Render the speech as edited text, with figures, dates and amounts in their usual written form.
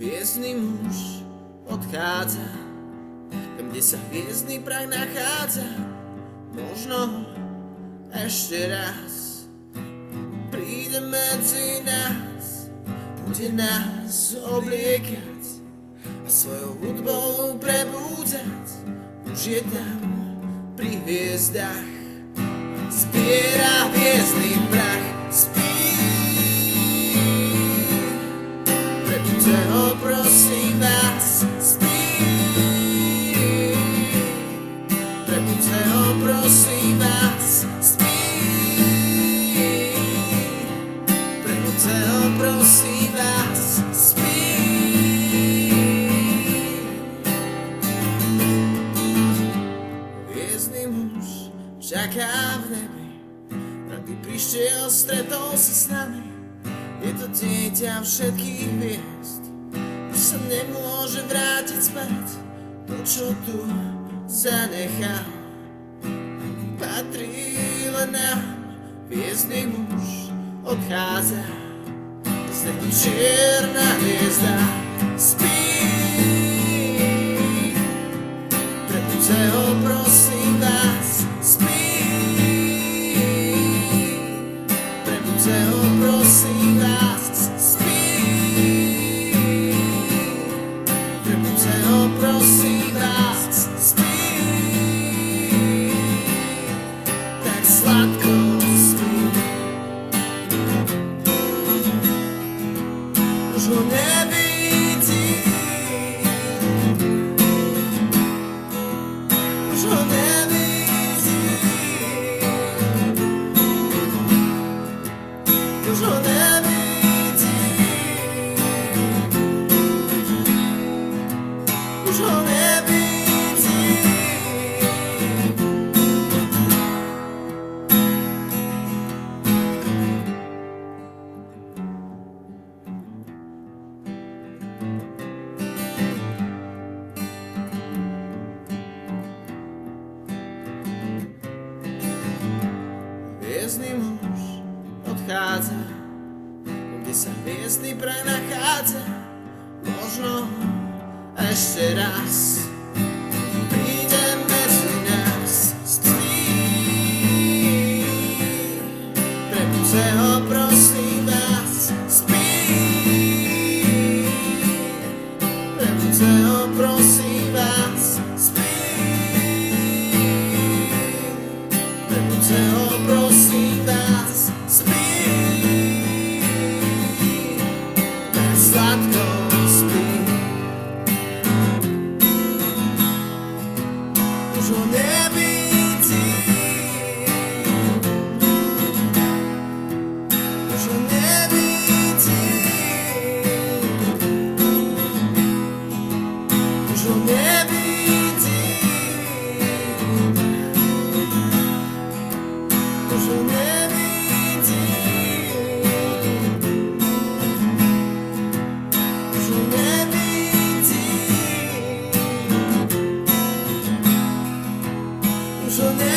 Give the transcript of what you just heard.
Hviezdny muž odchádza tam, kde sa hviezdny prach nachádza. Možno ešte raz príde medzi nás, bude nás obliekať a svojou hudbou prebúdzať. Už je tam pri hviezdach, zbiera hviezdny prach, spí. Prebudte ho, prosím vás, spí. Prebudte ho, prosím vás, spí. Prebudte ho, prosím vás, spí. Hviezdny muž čaká v nebi, rád by prišiel, stretol sa s nami. Je to dieťa všetkých hviezd, už sa nemôže vrátiť späť. To, čo tu zanechal, patrí len nám. Hviezdny muž odchádza, z neho čierna hviezda spí. Prebudte ho, prosím vás, spí. Prebudte ho, prosím vás, spí. Prebudte ho, prosím vás, spí. Tak sladko spí. Už ho nevidím, už ho nevidím, už ho nevidím, už ho nevidím. Hviezdny muž odchádza, kde sa hviezdny prach nachádza. Možno ešte raz príde medzi nás, spí. Prebudte ho, prosím vás, spí. Prebudte ho, prosím vás, spí. Prebudte ho, prosím vás, spí. Tak sladko spí. Už ho nevidím, už ho nevidím, už ho nevidím, už ho nevidím, už ho nevidím, už ho nevidím.